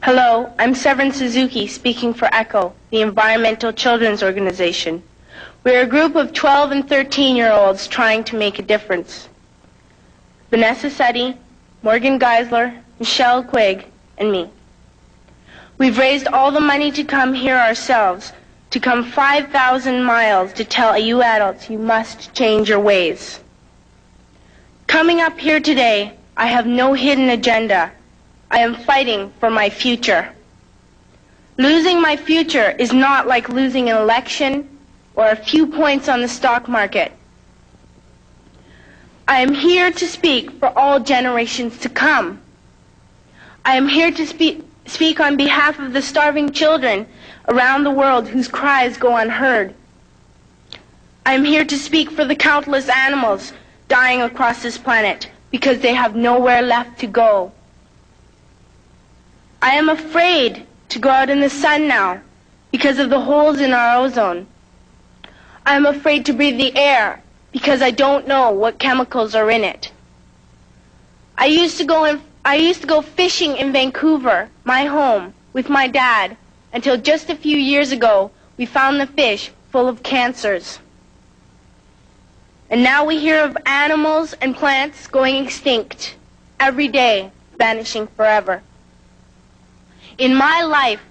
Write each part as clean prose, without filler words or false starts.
Hello, I'm Severn Suzuki speaking for ECHO, the Environmental Children's Organization. We're a group of 12 and 13-year-olds trying to make a difference. Vanessa Seti, Morgan Geisler, Michelle Quigg, and me. We've raised all the money to come here ourselves, to come 5,000 miles to tell you adults you must change your ways. Coming up here today, I have no hidden agenda. I am fighting for my future. Losing my future is not like losing an election or a few points on the stock market. I am here to speak for all generations to come. I am here to speak on behalf of the starving children around the world whose cries go unheard. I am here to speak for the countless animals dying across this planet because they have nowhere left to go. I am afraid to go out in the sun now because of the holes in our ozone. I am afraid to breathe the air because I don't know what chemicals are in it. I used to go fishing in Vancouver, my home, with my dad, until just a few years ago we found the fish full of cancers. And now we hear of animals and plants going extinct every day, vanishing forever. In my life,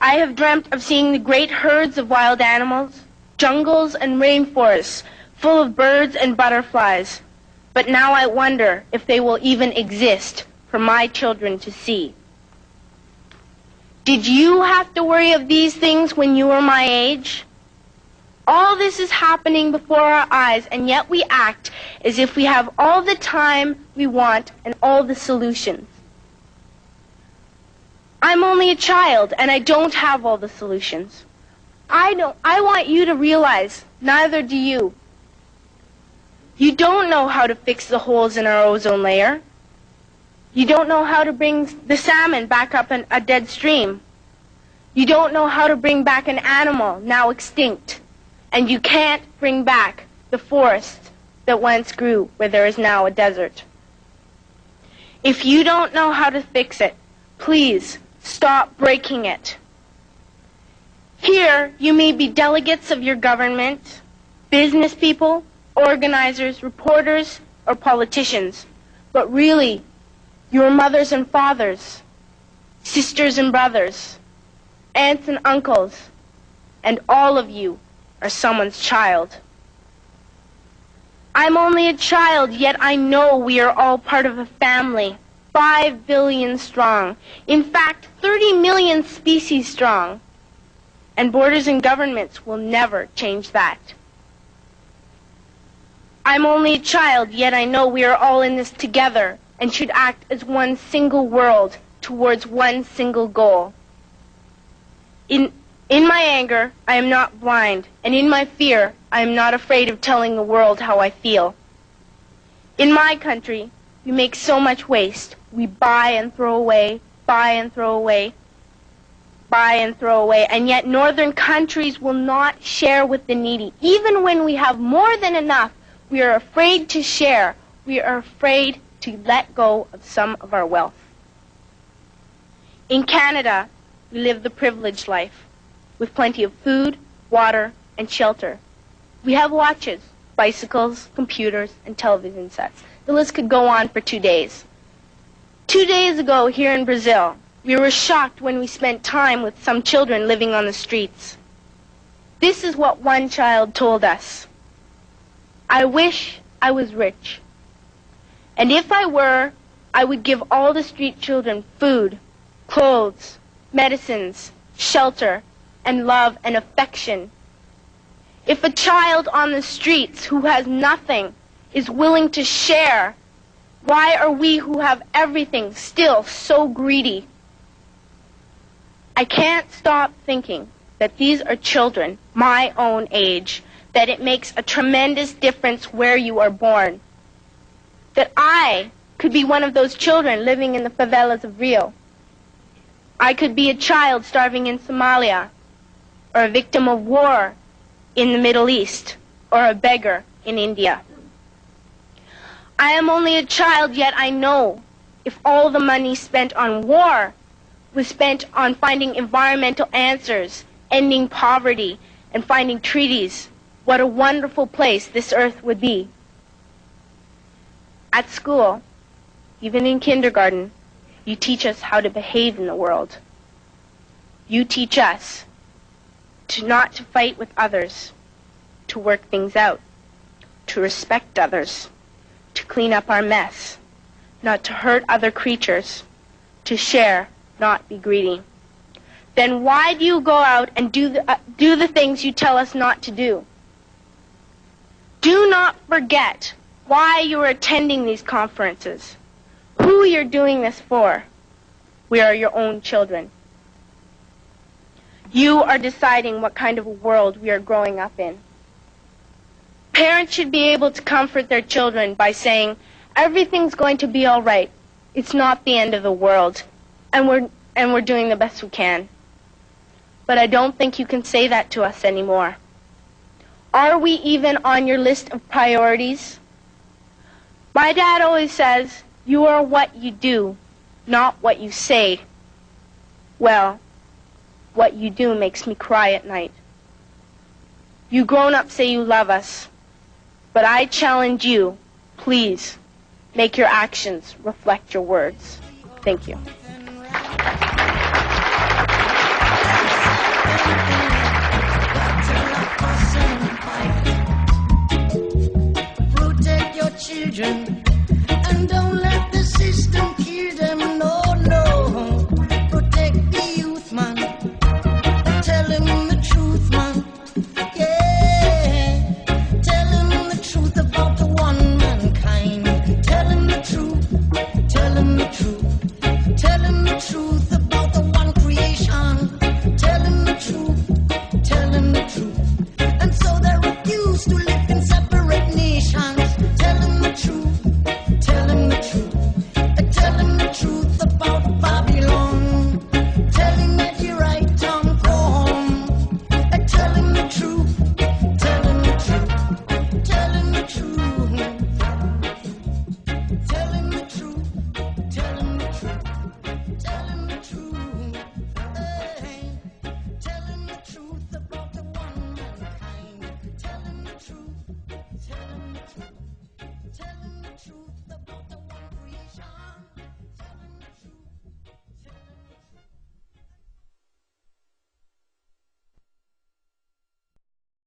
I have dreamt of seeing the great herds of wild animals, jungles and rainforests full of birds and butterflies. But now I wonder if they will even exist for my children to see. Did you have to worry of these things when you were my age? All this is happening before our eyes, and yet we act as if we have all the time we want and all the solutions. I'm only a child, and I don't have all the solutions. I want you to realize, neither do you. You don't know how to fix the holes in our ozone layer. You don't know how to bring the salmon back up a dead stream. You don't know how to bring back an animal now extinct. And you can't bring back the forest that once grew where there is now a desert. If you don't know how to fix it, please stop breaking it. Here, you may be delegates of your government, business people, organizers, reporters, or politicians, but really, your mothers and fathers, sisters and brothers, aunts and uncles, and all of you are someone's child. I'm only a child, yet I know we are all part of a family, 5 billion strong. In fact, 30 million species strong. And borders and governments will never change that. I'm only a child, yet I know we are all in this together and should act as one single world towards one single goal. In my anger, I am not blind, and in my fear, I am not afraid of telling the world how I feel. In my country, we make so much waste. We buy and throw away, buy and throw away, buy and throw away, and yet northern countries will not share with the needy. Even when we have more than enough, we are afraid to share. We are afraid to let go of some of our wealth. In Canada, we live the privileged life, with plenty of food, water, and shelter. We have watches, bicycles, computers, and television sets. The list could go on for 2 days. 2 days ago, here in Brazil, we were shocked when we spent time with some children living on the streets. This is what one child told us. I wish I was rich. And if I were, I would give all the street children food, clothes, medicines, shelter, and love and affection. If a child on the streets who has nothing is willing to share, why are we who have everything still so greedy? I can't stop thinking that these are children my own age, that it makes a tremendous difference where you are born. That I could be one of those children living in the favelas of Rio. I could be a child starving in Somalia, or a victim of war in the Middle East, or a beggar in India. I am only a child, yet I know if all the money spent on war was spent on finding environmental answers, ending poverty, and finding treaties, what a wonderful place this earth would be. At school, even in kindergarten, you teach us how to behave in the world. You teach us not to fight with others, to work things out, to respect others, to clean up our mess, not to hurt other creatures, to share, not be greedy. Then why do you go out and do the things you tell us not to do? Do not forget why you are attending these conferences, who you're doing this for. We are your own children. You are deciding what kind of a world we are growing up in. Parents should be able to comfort their children by saying, everything's going to be all right. It's not the end of the world, and we're doing the best we can. But I don't think you can say that to us anymore. Are we even on your list of priorities? My dad always says, you are what you do, not what you say. Well, what you do makes me cry at night. You grown-ups say you love us, but I challenge you, please, make your actions reflect your words. Thank you. Protect your children and don't let the system kill them. No, no. Protect the youth, man. Tell him the truth, man. Yeah. Tell him the truth about the one mankind. Tell him the truth. Tell him the truth. Tell him the truth about the one creation. Tell him the truth. Tell him the truth. And so they refuse to live in separate nations. Tell him the truth. Tell him the truth. Tell him the truth about Babylon. Tell him that you're right on home. Tell him the truth. Tell him the truth. Tell him the truth. Tell him the truth. Tell him the truth. Tell him the truth. Hey. Tell him the truth about the one mankind. Tell him the truth. Tell him the truth.